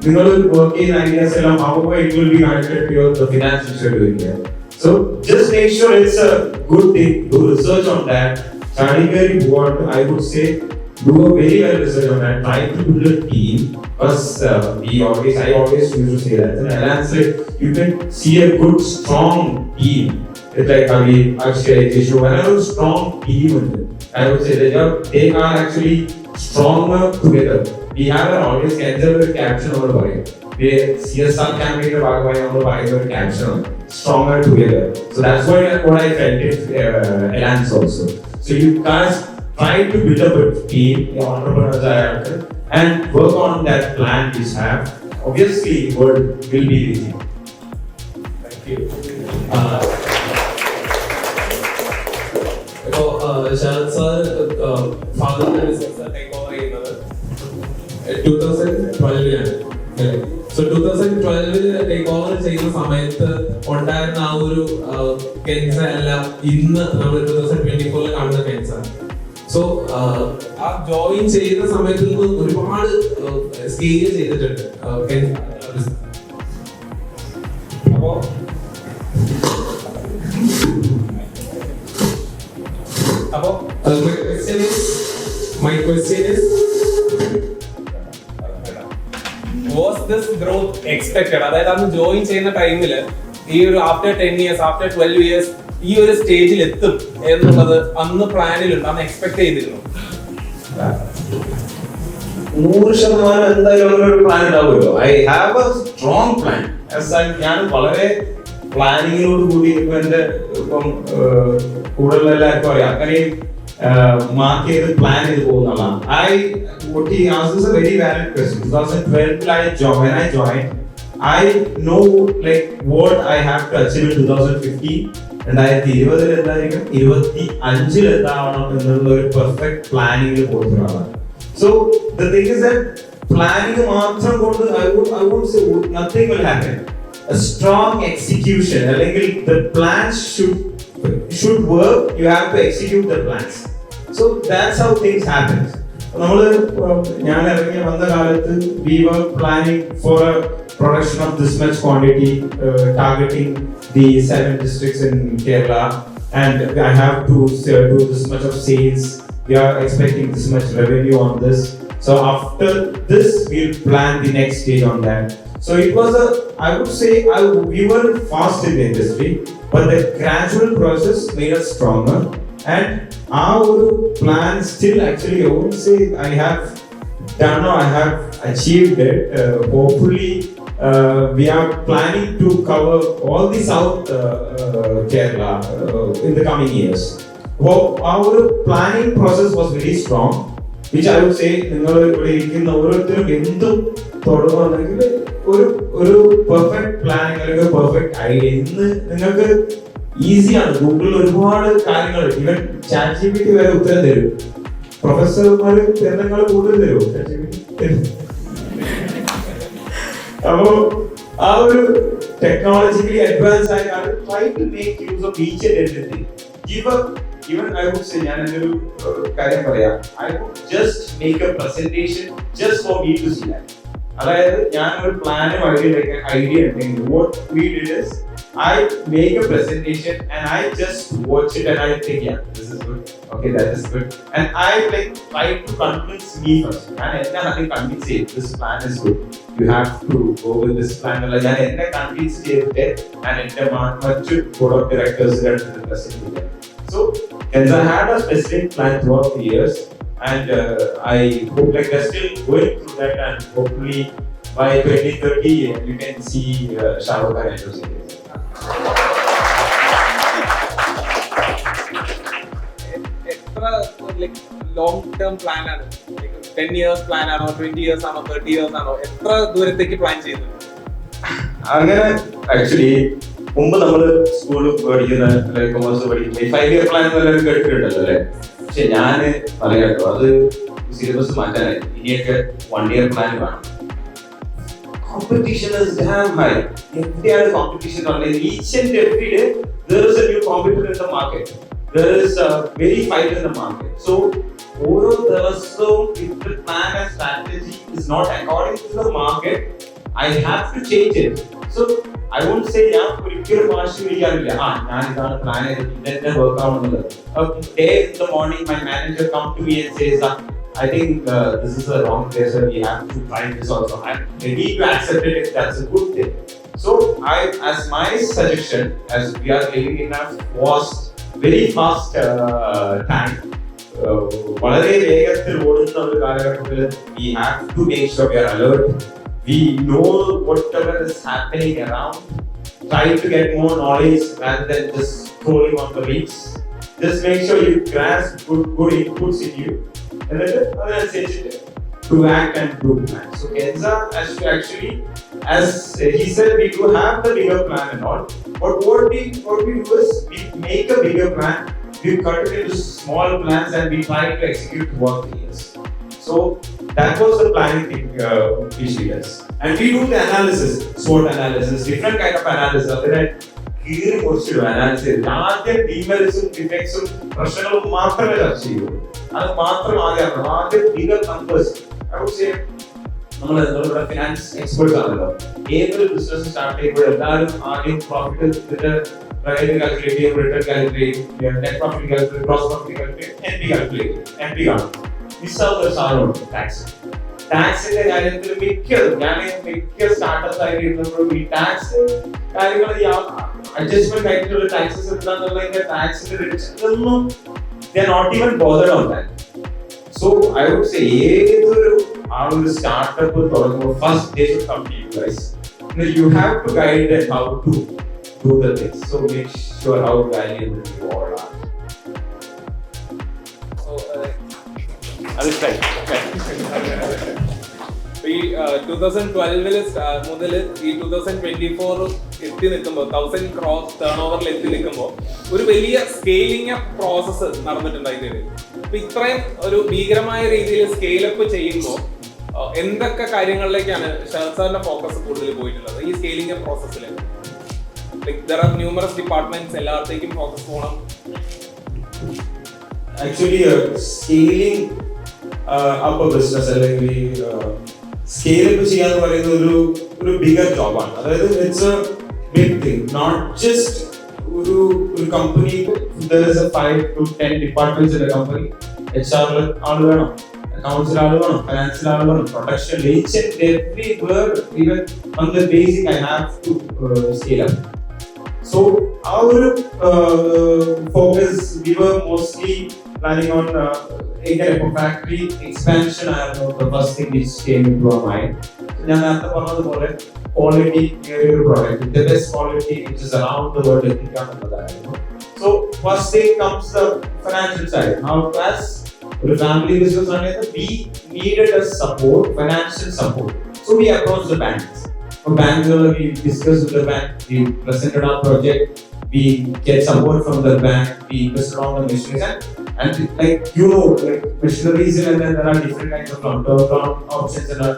നിങ്ങൾ work ചെയ്യുന്ന ideas എല്ലാം how it will be connected to your the finance which you are doing here. So just make sure it's a good thing. Do research on that. Starting very important, I would say, do a very well research on that. Try to build a team. Because I always used to say that. And Reliance, you can see a good, strong team. It's like Akshay, Jishu, whenever a strong team, I would say that they are actually stronger together. We have an audience cancel caption on the body. We CSR campaign on the caption stronger together. So that's what I felt it Reliance also. So you guys try to build up a team, entrepreneurs and work on that plan you have. Obviously, world will be busy. Thank you. Sharad sir, father business take over ചെയ്യുന്നത് 2012 so 2012 take over ചെയ്യുന്ന സമയത്ത് ഉണ്ടായിരുന്ന ആ ഒരു കെൻസ അല്ല ഇന്ന് നമ്മൾ 2024 കാണുന്ന കെൻസ. സോ ആ ജോയിൻ ചെയ്യുന്ന സമയത്ത് നിന്ന് ഒരുപാട് സ്കെയിൽ ചെയ്തിട്ടുണ്ട് അപ്പോ my question is was this growth expected? അതായത് അന്ന് ജോയിൻ ചെയ്യുന്ന ടൈമില് ഈ ഒരു ആഫ്റ്റർ 10 years ആഫ്റ്റർ 12 years ഈ ഒരു സ്റ്റേജിൽ എത്തും എന്നുള്ളത് അന്ന് പ്ലാനിലുണ്ട്, അന്ന് എക്സ്പെക്ട് ചെയ്തിരുന്നു? 100% എന്തായാലും ഒരു പ്ലാൻ ഉണ്ടാവുമല്ലോ. I have A strong plan. ഞാൻ വളരെ പ്ലാനിങ്ങിനോട് കൂടി എന്റെ ഇപ്പം കൂടുതൽ എല്ലാവർക്കും അറിയാം അത്രയും മാർക്ക് ചെയ്ത് പ്ലാൻ ചെയ്ത് പോകുന്നതാണ്. What he asked is a very valid question. 2012 when I joined, I know like what I have to achieve in 2015. 2020 എന്തായിരിക്കും 25 എന്താവണം എന്നുള്ള ഒരു പെർഫെക്റ്റ് പ്ലാനിങ്ങിൽ പോകുന്നതാണ്. So the thing is that planning മാത്രം കൊണ്ട് I won't say nothing will happen. A strong execution, അല്ലെങ്കിൽ the plans should work. You have to execute the plans. So that's how things happen. ഞാൻ ഇറങ്ങി വന്ന കാലത്ത് we were planning for a production of this much quantity, targeting the 7 districts in Kerala, and I have to do this much of sales. We are expecting this much revenue on this. So after this, we'll plan the next stage on that. So it was I would say we were fast in the industry, but the gradual process made us stronger. And our plan still actually, I won't say I have done or I have achieved it. Hopefully, we are planning to cover all the South Kerala in the coming years. Well, our planning process was very strong, which I would say നിങ്ങൾ ഇവിടെ ഇരിക്കുന്ന ഓരോരുത്തരും എന്തും തുടങ്ങുകയാണെങ്കിൽ ഒരു perfect planning അല്ലെങ്കിൽ perfect idea ഇന്ന് നിങ്ങൾക്ക് ഈസിയാണ്. ഗൂഗിളിൽ ഒരുപാട് കാര്യങ്ങൾ, ഈവൻ ChatGPT വരെ ഉത്തരം തരും. പ്രൊഫസർമാർ തരുന്നേക്കാൾ കൂടുതൽ തരുമോ ChatGPT? അപ്പോ ആ ഒരു ടെക്നോളജിക്കലി അഡ്വാൻസ് ആയ കാര്യം try to make use of each and everything. Even I would say ഞാൻ ഒരു കാര്യം പറയാം, I would just make a presentation just for me to see that. അതായത് ഞാൻ ഒരു പ്ലാനും ഐഡിയ ഉണ്ടെങ്കിൽ what we did is I make a presentation and I just watch it and I think, yeah, this is good, okay, that is good, and I like try to convince me first. And I convince it, this plan is good, you have to go with this plan. And I convince it and much board of directors that present. So, as I had a specific plan throughout the years, and I hope like they're still going through that, and hopefully by 2030 you can see Shah Rukh Khan enter series. എത്ര like long term plan ആണ്? 10 years plan ആണോ, 20 years ആണോ, 30 years ആണോ? എത്ര ദൂരത്തേക്ക് plan ചെയ്യുന്നത്? അങ്ങനെ actually മുമ്പ് നമ്മള് സ്കൂളിൽ പഠിക്കുന്ന കൊമേഴ്സ് പഠിക്കുമ്പോൾ 5 year പ്ലാൻ എന്നെല്ലാം കേട്ടിട്ടുണ്ടല്ലോ അല്ലേ? പക്ഷെ ഞാന് പറയാട്ടോ, അത് സിലബസ് മാറ്റാനായി ഇനിയൊക്കെ 1 year പ്ലാൻ വേണം. Competition is damn high. എവിടെയാണ് കോമ്പറ്റീഷൻ പറഞ്ഞത്? Each and every day there is a new competitor in the market. There is a very fight in the market. So ഓരോ ദിവസവും if the plan and strategy is not according to the market, I have to change it. So I won't say ഞാൻ ഒരിക്കലും വാശി പിടിക്കാറില്ല, ഞാൻ ഇതാണ് plan ചെയ്തത്, ഇതെന്നെ work ആവുന്നുള്ളത്. Day in the morning my manager come to me and says I think this is the wrong place and we have to try this also. I'm ready to accept it if that's a good thing. So as my suggestion, as we are living in a very fast time, വളരെ വേഗത്തിൽ ഓടുന്ന ഒരു കാലഘട്ടത്തിൽ we have to make sure we are alert. We know whatever is happening around. Try to get more knowledge rather than just scrolling on the reels. Just make sure you grasp good inputs in you. And then to act and do plan. So Kenza has to actually, as he said, we do have the bigger plan and all. But what we do is we make a bigger plan, we cut it into small plans, and we try to execute throughout the years. So that was the planning thing which we does. And we do the analysis, SWOT analysis, different kind of analysis. കീറി കുറിച്ചിടും analysis ചെയ്ത് ആദ്യം ഡീമെറിറ്റ്സും ഡിഫെക്ട്സും പ്രശ്നങ്ങളും മാത്രമേ ചർച്ച ചെയ്യൂ. അത് മാത്രം ആദ്യം ബിഗർ നമ്പേഴ്സ്. നമ്മളിവിടെ ഫിനാൻസ് എക്സ്പേർട്സ് ആണല്ലോ. ഏതൊരു ബിസിനസ് സ്റ്റാർട്ട് ചെയ്യുമ്പോൾ എല്ലാവരും ആദ്യം പ്രോഫിറ്റ് റവന്യൂ കാൽക്കുലേറ്റ് ചെയ്യും, റിട്ടേൺ കാൽക്കുലേറ്റ് ചെയ്യും, net profit calculate, gross profit calculate, NP calculate ചെയ്യും. എൻപി കാണും. മിസ്സാവുന്ന ഒരു സാധനമുണ്ട് ടാക്സ്. ടാക്സിന്റെ കാര്യത്തിൽ മിക്ക സ്റ്റാർട്ടപ്പ് ആയിരുന്നപ്പോഴും ഈ ടാക്സ് കാര്യങ്ങൾ അഡ്ജസ്റ്റ്മെന്റ് ആയിട്ടുള്ള ടാക്സസ് എന്താണെന്നുള്ളതിന്റെ ടാക്സിന്റെ ഇതൊന്നും they are not even bothered on that. So I would say ഏതൊരു ആളൊരു സ്റ്റാർട്ടപ്പ് തുടങ്ങുമ്പോൾ first they should come to you guys. You have to guide them how to do the things. So make sure how valuable you all are. So അത് right. ഈ 2012 മുതൽ ഈ 2024 എത്തി നിൽക്കുമ്പോൾ 1000 crore turn ഓവറിൽ എത്തി നിൽക്കുമ്പോൾ ഒരു വലിയ സ്കെയിലിംഗ് അപ്പ് പ്രോസസ്സ് നടന്നിട്ടുണ്ടായിരുന്നു. അപ്പൊ ഇത്രയും ഒരു ഭീകരമായ രീതിയിൽ സ്കെയിലപ്പ് ചെയ്യുമ്പോൾ എന്തൊക്കെ കാര്യങ്ങളിലേക്കാണ് ശരത് സാറിന്റെ ഫോക്കസ് കൂടുതൽ പോയിട്ടുള്ളത് ഈ സ്കെയിലിംഗ് അപ്പ് പ്രോസസ്സിൽ? Like there are numerous departments, എല്ലാത്തേക്കും ഫോക്കസ് പോകണം. Actually scaling up a business അല്ലെങ്കിൽ സ്കെയിൽ അപ്പ് ചെയ്യാന്ന് പറയുന്നത് ഒരു ബിഗർ ജോബാണ്. അതായത് it's a big thing. Not just ഒരു company there is a 5 to 10 departments in a company. HR ആള് വേണം, അക്കൗണ്ട്സിൽ ആള് വേണം, ഫൈനാൻസിൽ ആള് വേണം, production, each and everywhere, even on the basic I have to scale up. So our focus, we were mostly planning on a factory expansion. I know the first thing which came into our mind. ഞാൻ നേരത്തെ പറഞ്ഞതുപോലെ quality product, the best quality which is around the world എത്തിക്കാന്നുള്ളതായിരുന്നു. So first thing comes the financial side. Now as a family business ആണെങ്കിൽ we needed a support, financial support. So we approached the banks. From banks we discussed with the bank, we presented our project, we get support from the bank, we invested on the machineries and like like machineries and then there are different kinds of long-term options and all.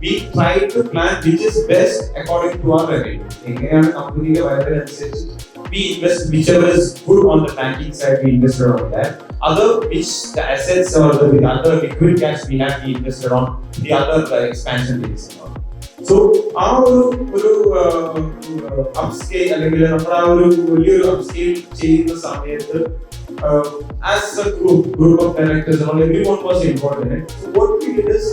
We try to plan which is best according to our revenue. എങ്ങനെയാണ് കമ്പനിയുടെ വരവിനനുസരിച്ച് we invest whichever is good on the banking side, we invested on that. Other which the assets or the other liquid cash we have, we invested on the other expansion things. So our upscale അല്ലെങ്കിൽ നമ്മൾ ആ ഒരു വലിയൊരു upscale ചെയ്യുന്ന സമയത്ത് as a group of directors, everyone was important. So what we did is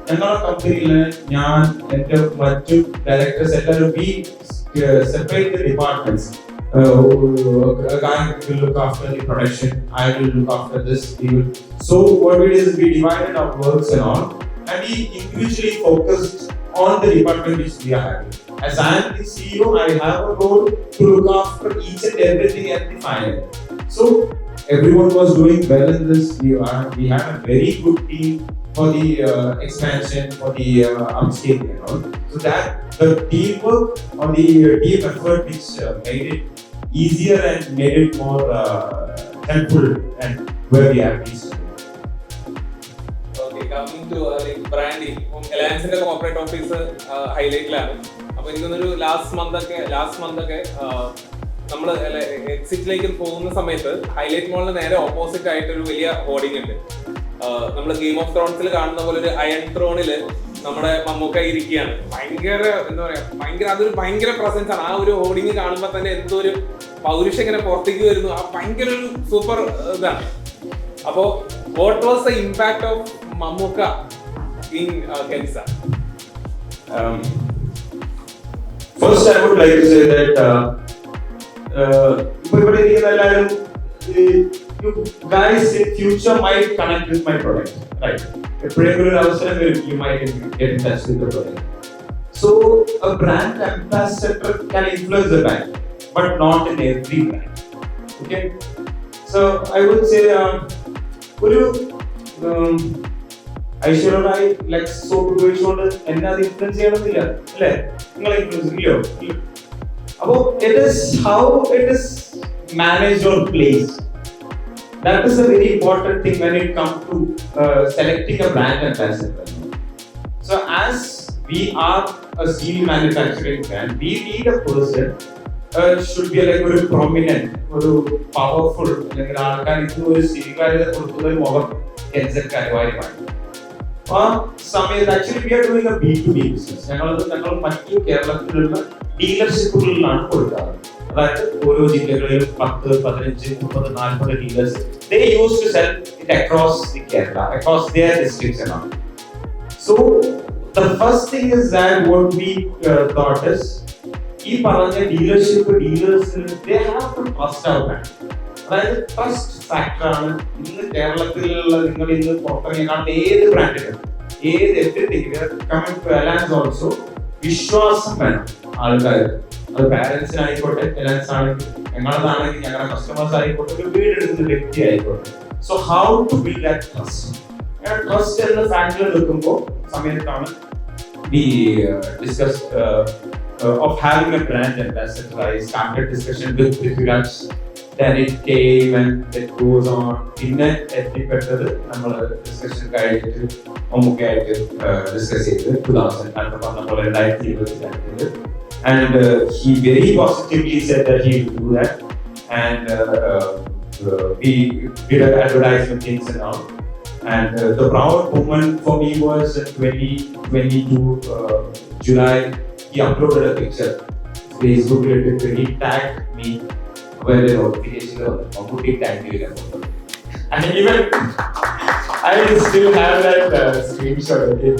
ഞങ്ങളുടെ കമ്പനിയിലെ ഞാൻ എൻ്റെ മറ്റു ഡയറക്ടേഴ്സ് എല്ലാവരും we separate the departments. a guy will look after the production, I will look after this. So what we did is we divided our works and all, and we individually focused on the department which we are having. As I am the CEO, I have a role to look after each and everything at the final. So everyone was doing well in this. We had a very good team for the expansion, for the upscaling and all. So that the teamwork or the team effort which made it easier and made it more helpful and where we have reached. Okay, coming to like branding, Allianceന്റെ corporate office ഹൈലൈറ്റിലാണ്. അപ്പോൾ എനിക്കൊന്നൊരു last month ഒക്കെ നമ്മൾ എക്സിറ്റിലേക്ക് പോകുന്ന സമയത്ത് highlight മോളിന് നേരെ opposite ആയിട്ട് ഒരു വലിയ ഹോർഡിംഗ് ഉണ്ട്. നമ്മൾ ഗെയിം ഓഫ് ത്രോൺസിൽ കാണുന്ന പോലെ ഒരു അയൺ ത്രോണിൽ നമ്മുടെ മമ്മൂക്ക ഇരിക്കുകയാണ്. ഭയങ്കര എന്താ പറയാ, അതൊരു ഭയങ്കര പ്രസൻസ് ആണ്. ആ ഒരു ഹോർഡിംഗ് കാണുമ്പോൾ തന്നെ എന്തോ ഒരു പൗരുഷം ഇങ്ങനെ പുറത്തേക്ക് വരുന്നു. ആ ഭയങ്കര ഒരു സൂപ്പർ ഇതാണ്. അപ്പോ what was the impact of Mammukka in Kensa? First, I would like to say that you guys in future might connect with my product, right? You might get in touch with the product. So a brand ambassador can influence the brand, but not in every brand. Okay, so I would say ഐശ്വര്യമായി Lux soap ഉപയോഗിച്ചുകൊണ്ട് എന്നെ അത് influence ചെയ്യണമെന്നില്ല, അല്ലേ? നിങ്ങളെ influence ഇല്ലയോ? അപ്പോ it is how it is manage or place. That is a very important thing when it comes to selecting a brand ambassador. So as we are a steel manufacturing brand, we need a person should be like very prominent, very powerful. Like ആൾക്കാർ ഇത് ഒരു സ്ഥിതികാര്യത കൊടുക്കുന്ന ഒരു മുഖം കെൻസക്കാരുമായി മാറ്റി. ആ സമയത്ത് actually we are doing A B2B business. ഞങ്ങൾ മറ്റു കേരളത്തിലുള്ള ഡീലർഷിപ്പുകളിലാണ് കൊടുക്കാറ്. അതായത് ഓരോ ജില്ലകളിലും 10, 15, 30, 40 dealers. They used to sell it across the Kerala, across their districts and all. So the first thing is that what we thought is, ഈ പറഞ്ഞ dealers they have to trust our brand. അതായത് trust ഫാക്ടറാണ് ഇന്ന് കേരളത്തിലുള്ള നിങ്ങൾ ഇന്ന് പുറത്തിറങ്ങിയ ഏത് ബ്രാൻഡിലും ഏത് അലയൻസ് ഓൾസോ വിശ്വാസം വേണം ആൾക്കാർ. അത് പാരന്റ്സിനായിക്കോട്ടെ, അലയൻസ് ആണെങ്കിൽ ഞങ്ങളതാണെങ്കിൽ ഞങ്ങളുടെ കസ്റ്റമേഴ്സ് ആയിക്കോട്ടെ, ഒരു വീടെടുക്കുന്ന വ്യക്തി ആയിക്കോട്ടെ. So how to build that trust? Trust എന്ന ഫാക്ടർ എടുക്കുമ്പോൾ സമയത്താണ് we discussed of having a brand ambassador. I started discussion with Prithviraj. Then it came and it goes on. പിന്നെ എത്തിപ്പെട്ടത് നമ്മൾ ഡിസ്കഷൻ കഴിഞ്ഞിട്ട് മമ്മൂക്കയായിട്ട് ഡിസ്കസ് ചെയ്ത് 2020 and he very positively said that he will do that, and we did an advertisement things and all. And the proud moment for me was in 2022 July. He uploaded a picture Facebook related. He tagged me when the notification was tagged me. And even I still have that screenshot. Okay,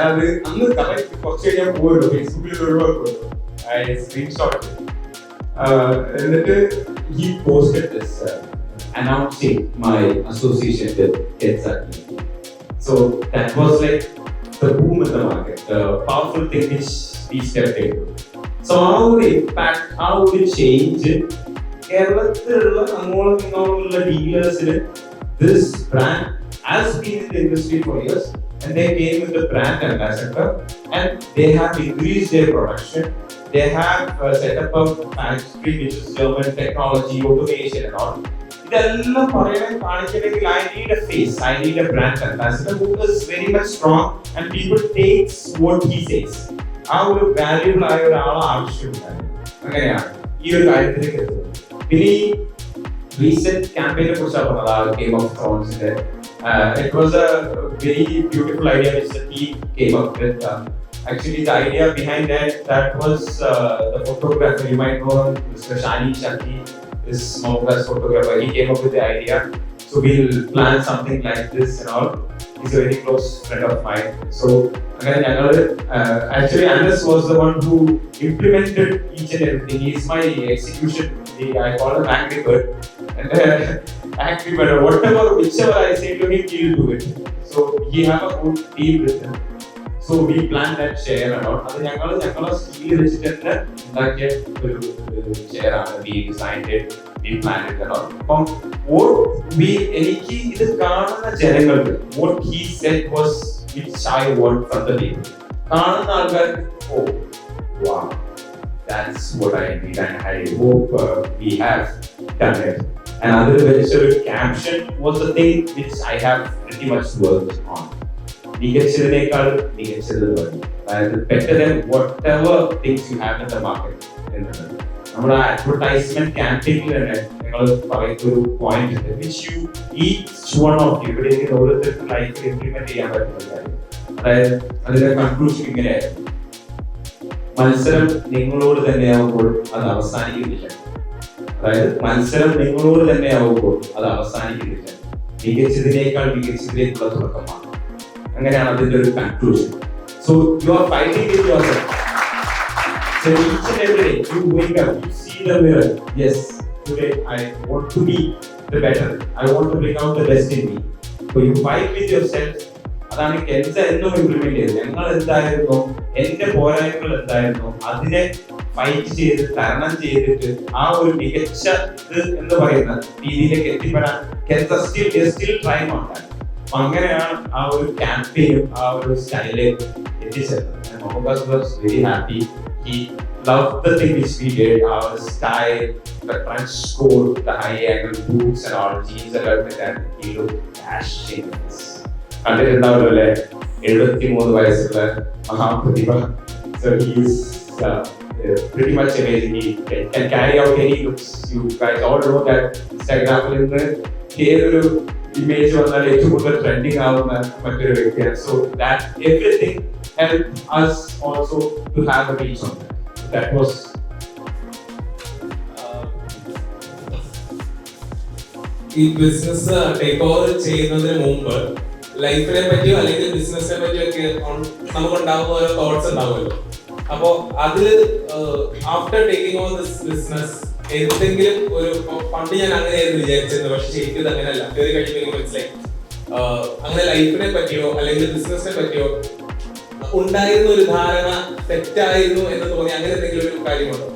അത് അന്ന് correct കുറച്ച് കഴിഞ്ഞാൽ പോയല്ലോ ഫേസ്ബുക്കിൽ ഒഴിവാക്കുമല്ലോ. I screenshot it. എന്നിട്ട് he posted this announcing my association with Kensal. So that was like the boom in the market, the powerful thing which we stepped into. So how would impact, how would it change കേരളത്തിലുള്ള അങ്ങോട്ടുള്ള ഡീലേഴ്സിന് this brand has been in the industry for years, and they came with the brand ambassador, and they have increased their production. They have set up a factory which is German technology, automation and all. ഇതെല്ലാം പറയാൻ കാണിക്കണമെങ്കിൽ I need a face, I need a brand ambassador who is very much strong and people takes what he says. ആ ഒരു valuable ആയ ഒരാളെ ആവശ്യമുണ്ടായിരുന്നു. അങ്ങനെയാണ് ഈ ഒരു കാര്യത്തിലേക്ക് എത്തുന്നത്. പിന്നെ ഈ റീസെന്റ് ക്യാമ്പയിനെ കുറിച്ചാണ് പറഞ്ഞത്, ഗെയിം ഓഫ് ത്രോൺസിന്റെ. It was a very beautiful idea which the team came up with. Actually, the idea behind that was the photographer. You might know him, Mr. Shani Shakti, this Mumbai photographer. He came up with the idea. So we'll plan something like this and all. he's a very close friend of mine. So actually Anas was the one who implemented each and everything. He's my execution. I call him Angry Bird. And Angry Bird, whichever I say to him, he'll do it. So he have a good team with him. So we planned that chair and all. അത് ഞങ്ങളെ steel വെച്ചിട്ട് തന്നെ ഉണ്ടാക്കിയ ഒരു chair ആണ്. We designed it, we planned it and all. അപ്പം എനിക്ക് ഇത് കാണുന്ന ജനങ്ങൾക്ക് what he said was which I want from the people. കാണുന്ന ആൾക്കാർക്ക് oh wow, that's what I need and I hope we have done it. And other very caption was the thing which I have pretty much worked on. മികച്ചതിനേക്കാൾ മികച്ചത് അതായത് better than whatever things you have in the market. നമ്മുടെ advertisement ക്യാമ്പയിനിൽ തന്നെ നിങ്ങൾ പറയുന്ന ഒരു point ഉണ്ട് which you each one of you ഇവിടെ ഓരോരുത്തർക്കും ലൈഫിൽ ഇംപ്ലിമെന്റ് ചെയ്യാൻ പറ്റുന്ന കാര്യം. അതായത് അതിന്റെ കൺക്ലൂഷൻ ഇങ്ങനെയായിരുന്നു: മത്സരം നിങ്ങളോട് തന്നെയാവുമ്പോൾ അത് അവസാനിക്കുന്നില്ല. അതായത് മത്സരം നിങ്ങളോട് തന്നെയാവുമ്പോൾ അത് അവസാനിക്കുന്നില്ല, മികച്ചതിനേക്കാൾ മികച്ചതിലേക്കുള്ള തുടക്കമാണ്. അങ്ങനെയാണ് അതിന്റെ ഒരു conclusion. So you are fighting with yourself. So each and every day you wake up, you see the mirror. Yes, today I want to be the better. I want to bring out the best in me. So you fight with yourself. അതാണ് കെൻസ എന്നും implement ചെയ്തത്. ഞങ്ങൾ എന്തായിരുന്നു, എന്റെ പോരായ്മകൾ എന്തായിരുന്നു, അതിനെ fight ചെയ്ത് തരണം ചെയ്തിട്ട് ആ ഒരു മികച്ച എന്ന് പറയുന്ന രീതിയിലേക്ക് എത്തിപ്പെടാൻ കെൻസ സ്റ്റിൽ ട്രൈ ഉണ്ടായി. അങ്ങനെയാണ് ആ ഒരു ക്യാമ്പയിനും ആ ഒരു സ്റ്റൈലിലേക്ക് എത്തിച്ചേർന്നത്. Mohammed was very happy. He loved the thing which we did, our style, the trench coat, the high angle boots and all, jeans and everything, and he looked dashing. കണ്ടിട്ടുണ്ടാവുമല്ലേ 73 വയസ്സുള്ള മഹാപ്രതിഭ. So he is pretty much amazing. He can carry out any looks. You guys all know that Instagramൽ നിന്ന് ഏതൊരു image വന്നാൽ ഏറ്റവും കൂടുതൽ trending ആവുന്ന മറ്റൊരു വ്യക്തിയാണ്. So that everything helped us also to have a reach on that. That was ഈ business take over ചെയ്യുന്നതിന് മുമ്പ് ലൈഫിനെ പറ്റിയോ അല്ലെങ്കിൽ ബിസിനസിനെ പറ്റിയോ ഒക്കെ നമുക്ക് ഉണ്ടാകുന്ന ഓരോ തോട്ട്സ് ഉണ്ടാവുമല്ലോ. അപ്പോ അതില് after taking over this business എന്തെങ്കിലും ഒരു പണ്ട് ഞാൻ അങ്ങനെയായിരുന്നു വിചാരിച്ചിരുന്നത്, പക്ഷെ ശരിക്കും ഇത് അങ്ങനെയല്ല. കയറി കഴിയുമ്പോൾ മനസ്സിലായി അങ്ങനെ ലൈഫിനെ പറ്റിയോ അല്ലെങ്കിൽ ബിസിനസിനെ പറ്റിയോ ഉണ്ടായിരുന്ന ഒരു ധാരണ തെറ്റായിരുന്നു എന്ന് തോന്നി. അങ്ങനെ എന്തെങ്കിലും ഒരു കാര്യമുണ്ടോ?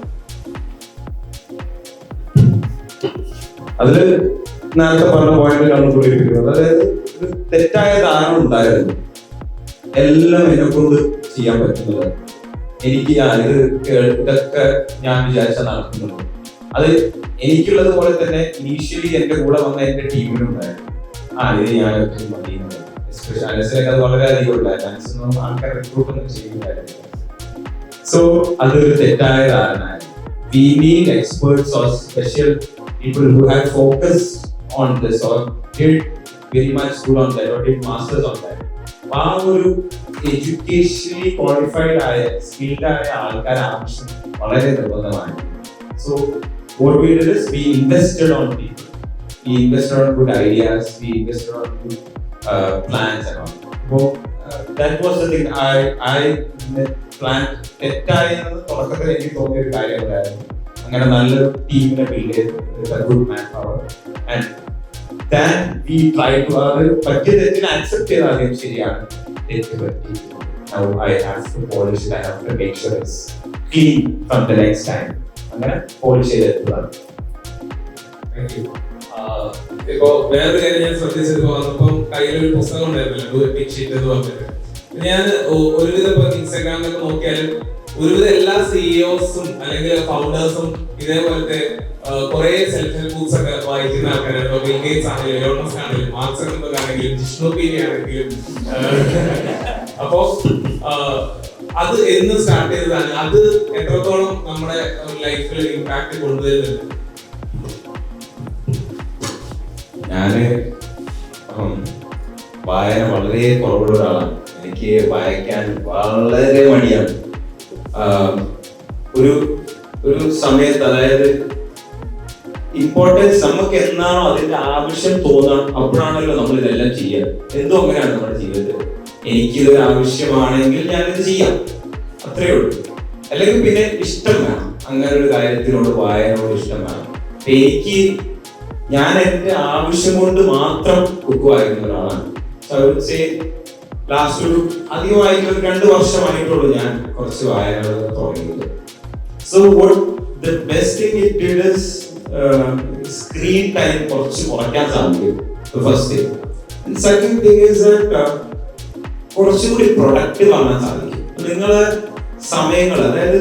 അതില് നേരത്തെ പറഞ്ഞ പോയിന്റിലാണ് കൂടിയിരിക്കുന്നത്. അതായത് ഒരു തെറ്റായ ധാരണ ഉണ്ടായിരുന്നു, എല്ലാം എന്നെ കൊണ്ട് ചെയ്യാൻ പറ്റുന്നത്, എനിക്ക് ഇതൊക്കെ ഞാൻ വിചാരിച്ച നടക്കുന്നുള്ളൂ. അത് എനിക്കുള്ളത് പോലെ തന്നെ ഇനീഷ്യലി എന്റെ കൂടെ വന്ന എന്റെ ടീമിനുണ്ടായിരുന്നു. ഇത് ഞാൻ മതി. എസ്പെഷ്യലി അത് വളരെയധികം ഉണ്ടായിരുന്നു. ആൾക്കാർ റിക്രൂട്ട് ഒന്നും ചെയ്യുന്നുണ്ടായിരുന്നു. സോ അതൊരു തെറ്റായ ധാരണയായിരുന്നു. We need experts or special people who have focused on this or did very much good on that or did masters on that. ആ ഒരു എഡ്യൂക്കേഷനലി ക്വാളിഫൈഡ് ആയ സ്കിൽഡ് ആയ ആൾക്കാർ ആവശ്യം വളരെ നിർബന്ധമാണ്. So what we did is we invested on people. We invested on good ideas. We invested on good plans and all. So that was the thing. I planned തെറ്റായെന്ന് തുടക്കത്തിൽ എനിക്ക് തോന്നിയ ഒരു കാര്യമുണ്ടായിരുന്നു. അങ്ങനെ നല്ലൊരു ടീമിനെ ബിൽഡ് ചെയ്ത് good man power and then we try to അത് പറ്റിയ തെറ്റിനെ അക്സെപ്റ്റ് ചെയ്താൽ ശരിയാണ്, തെറ്റ് പറ്റി. Now I have to polish it. I have to make sure it's clean from the next time. അങ്ങനെ പോളിഷ് ചെയ്തെടുത്തതാണ്. ഇപ്പോ വേറൊരു കാര്യം ഞാൻ ശ്രദ്ധിച്ചത് വന്നപ്പം കയ്യിലൊരു പുസ്തകം ഉണ്ടായിരുന്നില്ല, ഡു ഇറ്റ് ഷീറ്റ് എന്ന് പറഞ്ഞിട്ട്. ഞാൻ ഒരുവിധ ഇൻസ്റ്റാഗ്രാമിലൊക്കെ നോക്കിയാലും ഒരുവിധ എല്ലാ സിഇഒസും അല്ലെങ്കിൽ ഫൗണ്ടേഴ്സും ഇതേപോലത്തെ കുറെ സെൽഫ് ഹെൽപ്പ് ബുക്സ് ഒക്കെ വായിക്കുന്ന ആൾക്കാരാണ്. ബിൽ ഗേറ്റ്സ് ആണെങ്കിലും എലോൺ മസ്ക് ആണെങ്കിലും മാർക്ക് സക്കർബർഗ് ആണെങ്കിലും ജിഷ്ണു പീരി ആണെങ്കിലും. അപ്പോ അത് എന്ന് സ്റ്റാർട്ട് ചെയ്തതാണ്, അത് എത്രത്തോളം നമ്മുടെ ലൈഫിൽ ഇമ്പാക്ട് കൊണ്ടുവരുന്നുണ്ട്? ഞാന് വായന വളരെ കുറവുള്ള ഒരാളാണ്. എനിക്ക് വായിക്കാൻ വളരെ മടിയാണ്. ഒരു സമയത്ത്, അതായത് ഇമ്പോർട്ടൻസ് നമുക്ക് എന്നാണോ അതിന്റെ ആവശ്യം തോന്നണം, അപ്പോഴാണല്ലോ നമ്മൾ ഇതെല്ലാം ചെയ്യുക. എന്തോ അങ്ങനെയാണ് നമ്മുടെ ജീവിതത്തിൽ. എനിക്കിതൊരു ആവശ്യമാണെങ്കിൽ ഞാനിത് ചെയ്യാം, അത്രേ ഉള്ളൂ. അല്ലെങ്കിൽ പിന്നെ ഇഷ്ടം വേണം, അങ്ങനെ ഒരു കാര്യത്തിനോട് വായനയോട് ഇഷ്ടം വേണം. എനിക്ക് ഞാൻ എന്റെ ആവശ്യം കൊണ്ട് മാത്രം ബുക്ക് വായിക്കുന്ന ഒരാളാണ്. ലാസ്റ്റ് ഒരു അധികമായിട്ട് ഒരു 2 വർഷമായിട്ടുള്ളൂ ഞാൻ കുറച്ച് വായനകൾ തുടങ്ങിയത്. So what the best thing it did is screen time കുറച്ച് കുറയ്ക്കാൻ സാധിക്കും. First thing. Second thing is that കുറച്ചുകൂടി പ്രൊഡക്റ്റീവ് ആകാൻ സാധിക്കും. നിങ്ങള് സമയങ്ങൾ, അതായത്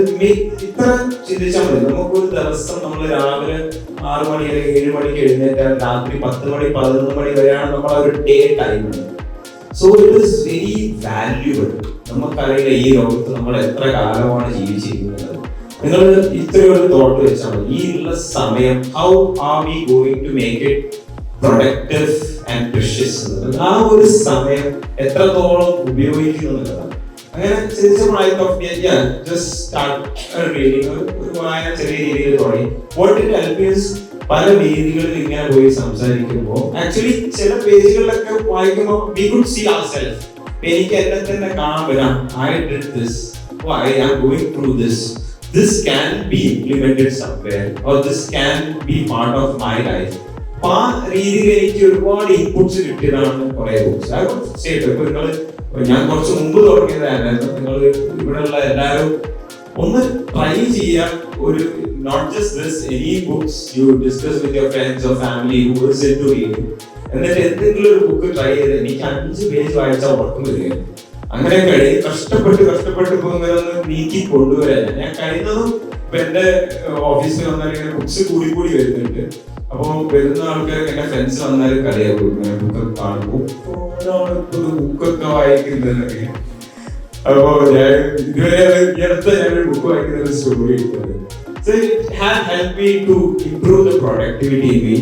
ഇത്ര ചിന്തിച്ചാൽ മതി. നമുക്കൊരു ദിവസം നമ്മൾ രാവിലെ 6 മണി അല്ലെങ്കിൽ 7 മണിക്ക് എഴുന്നേറ്റാൽ രാത്രി 10 മണി 11 മണി വരെയാണ് നമ്മളെ ഒരു day time. So it is very valuable. നമുക്കറിയില്ല ഈ ലോകത്ത് നമ്മൾ എത്ര കാലമാണ് ജീവിച്ചിരിക്കുന്നത്. നിങ്ങൾ ഇത്രയൊരു തോട്ട് വെച്ചാൽ മതി. ഈ ഉള്ള സമയം how are we going to make it productive and precious. ആ ഒരു സമയം എത്രത്തോളം ഉപയോഗിക്കുന്നു എന്നുള്ളതാണ്. അങ്ങനെ ഒരു വായന ചെറിയ രീതിയിൽ തുടങ്ങി. വാട്ട് ഇറ്റ് ഹെൽപ്പ് ഈസ് പല വേദികളിൽ ഇങ്ങനെ പോയി സംസാരിക്കുമ്പോൾ ആക്ച്വലി ചില പേജുകളിലൊക്കെ വായിക്കുമ്പോൾ വി കുഡ് സീ ourselves. എനിക്ക് എന്നെ തന്നെ കാണാൻ വരാം. I did this, or I am going through this. This can be implemented somewhere, or this can be part of my life. അപ്പൊ ആ രീതിയിൽ എനിക്ക് ഒരുപാട് ഇൻപുട്സ് കിട്ടിയതാണ് കുറെ ബുക്സ്. ഞാൻ കുറച്ച് മുമ്പ് തുടങ്ങിയതായിരുന്നു. നിങ്ങൾ ഇവിടെയുള്ള എല്ലാവരും ഒന്ന് ട്രൈ ചെയ്യാൻ. ഒരു not just this, any books you discuss with your friends or family who is into reading. എന്നിട്ട് എന്തെങ്കിലും ഒരു ബുക്ക് ട്രൈ ചെയ്ത് എനിക്ക് 5 പേജ് വായിച്ചാൽ ഉറക്കം വരികയാണ്. അങ്ങനെ കഷ്ടപ്പെട്ട് പോകുന്നതൊന്ന് നീക്കി കൊണ്ടുവരാൻ ഞാൻ കഴിയുന്നതും. ഇപ്പൊ എന്റെ ഓഫീസിൽ വന്നാൽ ഇങ്ങനെ ബുക്സ് കൂടി വരുന്നുണ്ട്. അപ്പൊ വരുന്ന ആൾക്കാർക്ക് എന്റെ ഫ്രണ്ട്സ് വന്നാലും കളിയാക്കും, ബുക്കൊക്കെ കാണുമ്പോൾ ബുക്കൊക്കെ വായിക്കുന്നതൊക്കെ. അപ്പൊ ഞാൻ ഇതുവരെ ഞാനൊരു ബുക്ക് വായിക്കുന്ന ഒരു സ്റ്റോറി ഇട്ടത്. So it has helped me to improve the productivity in me,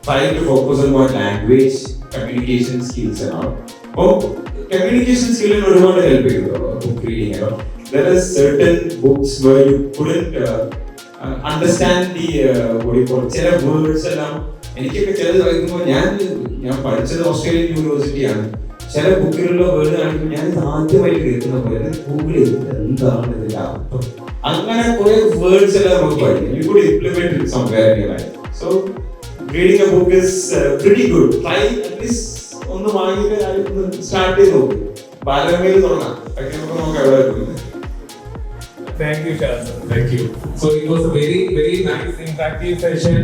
trying to focus on more language, communication skills and all. Oh, communication skill in ഒരുപാട് help ചെയ്തു book reading. There are certain books where you couldn't understand the what you call ചില words എല്ലാം. എനിക്കൊക്കെ ചിലത് വായിക്കുമ്പോൾ ഞാൻ പഠിച്ചത് Australian യൂണിവേഴ്സിറ്റിയാണ്. ചില ബുക്കിലുള്ള വേർഡ് കാണിക്കുമ്പോൾ ഞാൻ ഇത് ആദ്യമായിട്ട് കേൾക്കുന്ന പോലെ ഗൂഗിൾ ചെയ്ത് എന്താണ് ഇതിന്റെ അർത്ഥം. അങ്ങനെ കുറെ വേർഡ്സ് എല്ലാം നമുക്ക് പഠിക്കും. You could implement it somewhere in your life. So reading a book is pretty good. Try at least ഒന്ന് വാങ്ങിയിട്ട് സ്റ്റാർട്ട് ചെയ്ത് നോക്കും. ബാലരമയിൽ തുടങ്ങാം. ഒക്കെ നമുക്ക് എവിടെ എത്തുന്നത്. Thank you, Shah. Thank you. So it was a very nice interactive session.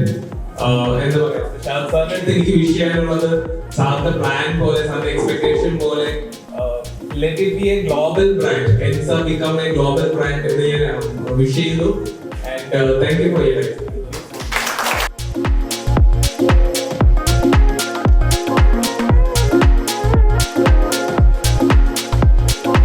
എന്താ പറയാ, ഷാദ് സാറിന്റെ അടുത്ത് എനിക്ക് വിഷ് ചെയ്യാനുള്ളത് സാറിന്റെ പ്ലാൻ പോലെ, സാറിന്റെ എക്സ്പെക്ടേഷൻ പോലെ let it be a global brand. Kensa become a global brand എന്ന് ഞാൻ വിഷ് ചെയ്യുന്നു. And thank you for your time.